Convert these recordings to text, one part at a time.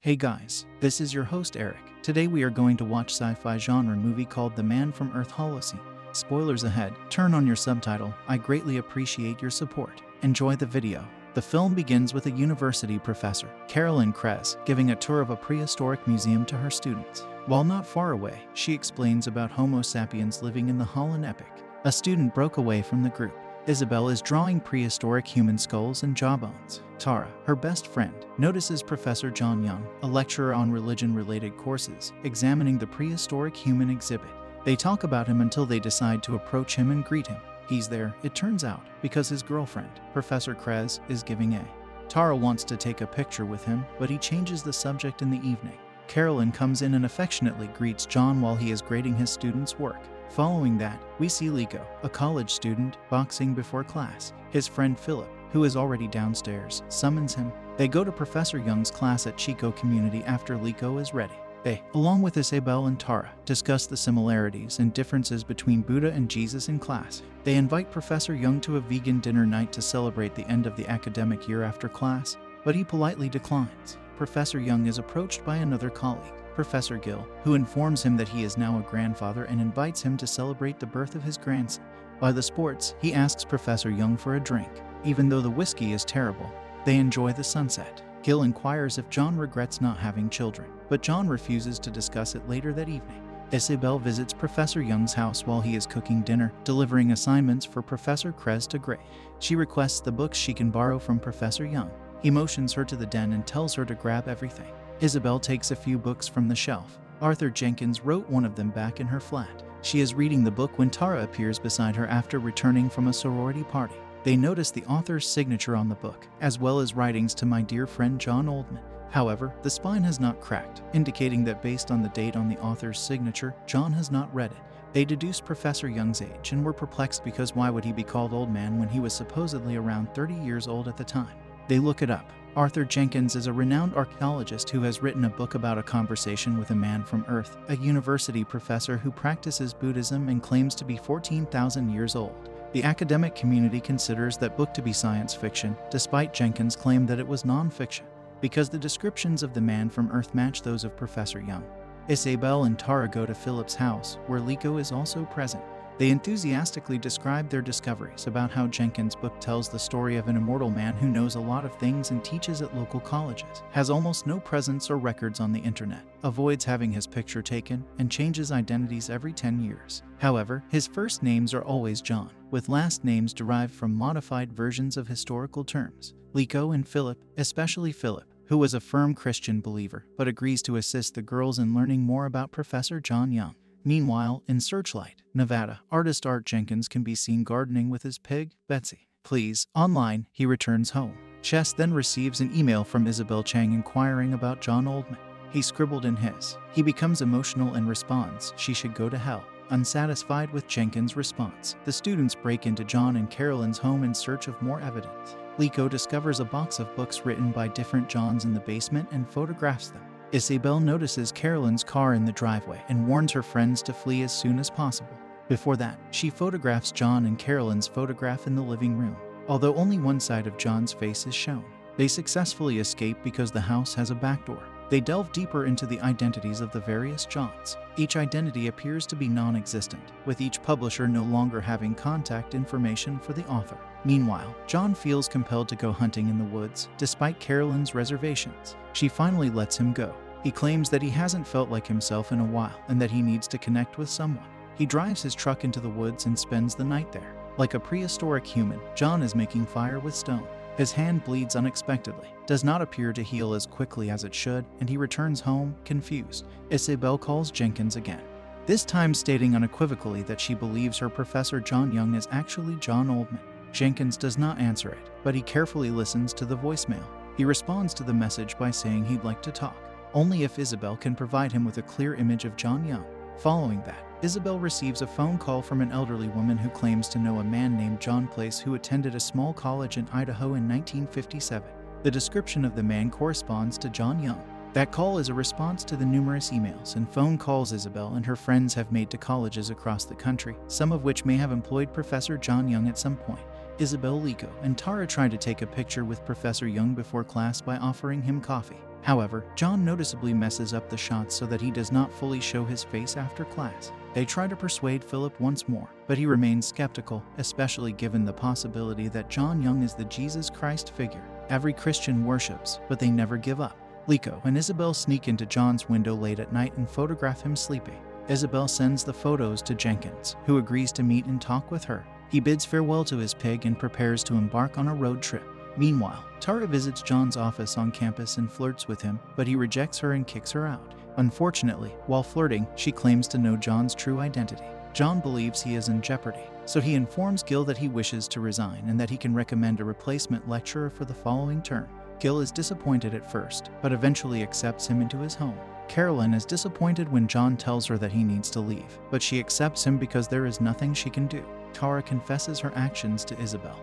Hey guys, this is your host Eric. Today we are going to watch sci-fi genre movie called The Man from Earth Holocene. Spoilers ahead, turn on your subtitle, I greatly appreciate your support. Enjoy the video. The film begins with a university professor, Carolyn Kress, giving a tour of a prehistoric museum to her students. While not far away, she explains about Homo sapiens living in the Holland epoch. A student broke away from the group. Isabel is drawing prehistoric human skulls and jawbones. Tara, her best friend, notices Professor John Young, a lecturer on religion-related courses, examining the prehistoric human exhibit. They talk about him until they decide to approach him and greet him. He's there, it turns out, because his girlfriend, Professor Kress, is giving a. Tara wants to take a picture with him, but he changes the subject in the evening. Carolyn comes in and affectionately greets John while he is grading his students' work. Following that, we see Liko, a college student, boxing before class. His friend Philip, who is already downstairs, summons him. They go to Professor Young's class at Chico Community after Liko is ready. They, along with Isabel and Tara, discuss the similarities and differences between Buddha and Jesus in class. They invite Professor Young to a vegan dinner night to celebrate the end of the academic year after class, but he politely declines. Professor Young is approached by another colleague, Professor Gill, who informs him that he is now a grandfather and invites him to celebrate the birth of his grandson. By the sports, he asks Professor Young for a drink. Even though the whiskey is terrible, they enjoy the sunset. Gill inquires if John regrets not having children, but John refuses to discuss it later that evening. Isabel visits Professor Young's house while he is cooking dinner, delivering assignments for Professor Kress to grade. She requests the books she can borrow from Professor Young. He motions her to the den and tells her to grab everything. Isabel takes a few books from the shelf. Arthur Jenkins wrote one of them back in her flat. She is reading the book when Tara appears beside her after returning from a sorority party. They notice the author's signature on the book, as well as writings to my dear friend John Oldman. However, the spine has not cracked, indicating that based on the date on the author's signature, John has not read it. They deduce Professor Young's age and were perplexed because why would he be called old man when he was supposedly around 30 years old at the time? They look it up. Arthur Jenkins is a renowned archaeologist who has written a book about a conversation with a man from Earth, a university professor who practices Buddhism and claims to be 14,000 years old. The academic community considers that book to be science fiction, despite Jenkins' claim that it was non-fiction, because the descriptions of the man from Earth match those of Professor Young. Isabel and Tara go to Philip's house, where Liko is also present. They enthusiastically describe their discoveries about how Jenkins' book tells the story of an immortal man who knows a lot of things and teaches at local colleges, has almost no presence or records on the internet, avoids having his picture taken, and changes identities every 10 years. However, his first names are always John, with last names derived from modified versions of historical terms. Liko and Philip, especially Philip, who was a firm Christian believer, but agrees to assist the girls in learning more about Professor John Young. Meanwhile, in Searchlight, Nevada, artist Art Jenkins can be seen gardening with his pig, Betsy. Please, online, he returns home. Chess then receives an email from Isabel Chang inquiring about John Oldman. He scribbled in his. He becomes emotional and responds, she should go to hell. Unsatisfied with Jenkins' response, the students break into John and Carolyn's home in search of more evidence. Liko discovers a box of books written by different Johns in the basement and photographs them. Isabel notices Carolyn's car in the driveway and warns her friends to flee as soon as possible. Before that, she photographs John and Carolyn's photograph in the living room. Although only one side of John's face is shown, they successfully escape because the house has a back door. They delve deeper into the identities of the various Johns. Each identity appears to be non-existent, with each publisher no longer having contact information for the author. Meanwhile, John feels compelled to go hunting in the woods, despite Carolyn's reservations. She finally lets him go. He claims that he hasn't felt like himself in a while and that he needs to connect with someone. He drives his truck into the woods and spends the night there. Like a prehistoric human, John is making fire with stone. His hand bleeds unexpectedly, does not appear to heal as quickly as it should, and he returns home, confused. Isabel calls Jenkins again, this time stating unequivocally that she believes her Professor John Young is actually John Oldman. Jenkins does not answer it, but he carefully listens to the voicemail. He responds to the message by saying he'd like to talk, only if Isabel can provide him with a clear image of John Young. Following that, Isabel receives a phone call from an elderly woman who claims to know a man named John Place who attended a small college in Idaho in 1957. The description of the man corresponds to John Young. That call is a response to the numerous emails and phone calls Isabel and her friends have made to colleges across the country, some of which may have employed Professor John Young at some point. Isabel, Liko, and Tara try to take a picture with Professor Young before class by offering him coffee. However, John noticeably messes up the shots so that he does not fully show his face after class. They try to persuade Philip once more, but he remains skeptical, especially given the possibility that John Young is the Jesus Christ figure every Christian worships, but they never give up. Liko and Isabel sneak into John's window late at night and photograph him sleeping. Isabel sends the photos to Jenkins, who agrees to meet and talk with her. He bids farewell to his pig and prepares to embark on a road trip. Meanwhile, Tara visits John's office on campus and flirts with him, but he rejects her and kicks her out. Unfortunately, while flirting, she claims to know John's true identity. John believes he is in jeopardy, so he informs Gil that he wishes to resign and that he can recommend a replacement lecturer for the following term. Gil is disappointed at first, but eventually accepts him into his home. Carolyn is disappointed when John tells her that he needs to leave, but she accepts him because there is nothing she can do. Tara confesses her actions to Isabel,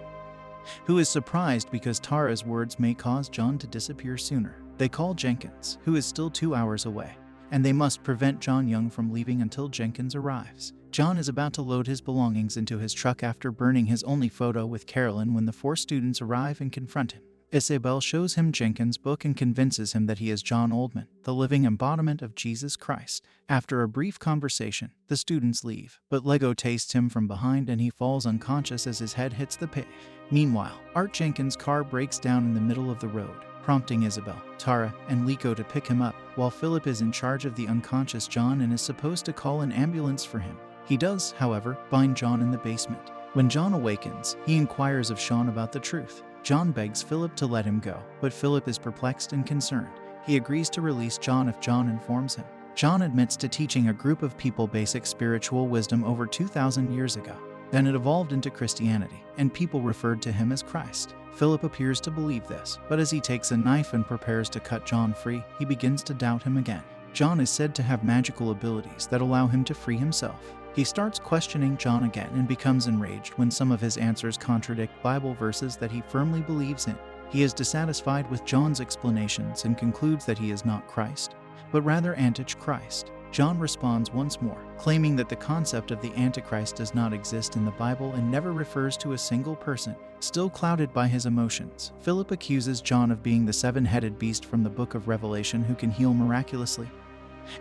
who is surprised because Tara's words may cause John to disappear sooner. They call Jenkins, who is still 2 hours away, and they must prevent John Young from leaving until Jenkins arrives. John is about to load his belongings into his truck after burning his only photo with Carolyn when the 4 students arrive and confront him. Isabel shows him Jenkins' book and convinces him that he is John Oldman, the living embodiment of Jesus Christ. After a brief conversation, the students leave, but Lego tastes him from behind and he falls unconscious as his head hits the pave. Meanwhile, Art Jenkins' car breaks down in the middle of the road, prompting Isabel, Tara, and Liko to pick him up, while Philip is in charge of the unconscious John and is supposed to call an ambulance for him. He does, however, find John in the basement. When John awakens, he inquires of Sean about the truth. John begs Philip to let him go, but Philip is perplexed and concerned. He agrees to release John if John informs him. John admits to teaching a group of people basic spiritual wisdom over 2,000 years ago. Then it evolved into Christianity, and people referred to him as Christ. Philip appears to believe this, but as he takes a knife and prepares to cut John free, he begins to doubt him again. John is said to have magical abilities that allow him to free himself. He starts questioning John again and becomes enraged when some of his answers contradict Bible verses that he firmly believes in. He is dissatisfied with John's explanations and concludes that he is not Christ, but rather Antichrist. John responds once more, claiming that the concept of the Antichrist does not exist in the Bible and never refers to a single person. Still clouded by his emotions, Philip accuses John of being the 7-headed beast from the book of Revelation who can heal miraculously,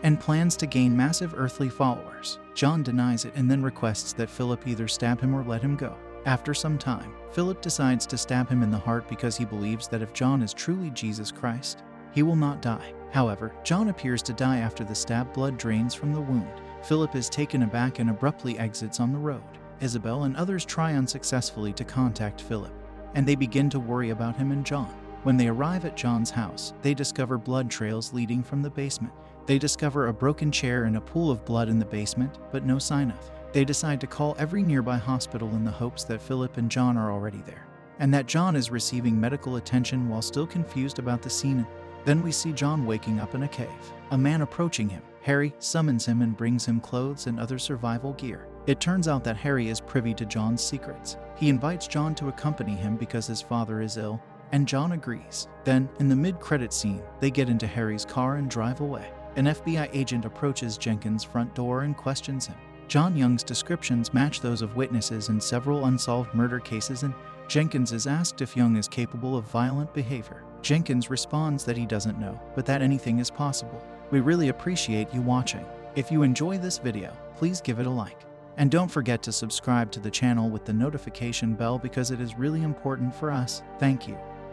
and plans to gain massive earthly followers. John denies it and then requests that Philip either stab him or let him go. After some time, Philip decides to stab him in the heart because he believes that if John is truly Jesus Christ, he will not die. However, John appears to die after the stab blood drains from the wound. Philip is taken aback and abruptly exits on the road. Isabel and others try unsuccessfully to contact Philip, and they begin to worry about him and John. When they arrive at John's house, they discover blood trails leading from the basement. They discover a broken chair and a pool of blood in the basement, but no sign of. They decide to call every nearby hospital in the hopes that Philip and John are already there, and that John is receiving medical attention while still confused about the scene. Then we see John waking up in a cave. A man approaching him, Harry, summons him and brings him clothes and other survival gear. It turns out that Harry is privy to John's secrets. He invites John to accompany him because his father is ill, and John agrees. Then, in the mid-credit scene, they get into Harry's car and drive away. An FBI agent approaches Jenkins' front door and questions him. John Young's descriptions match those of witnesses in several unsolved murder cases, and Jenkins is asked if Young is capable of violent behavior. Jenkins responds that he doesn't know, but that anything is possible. We really appreciate you watching. If you enjoy this video, please give it a like. And don't forget to subscribe to the channel with the notification bell because it is really important for us. Thank you.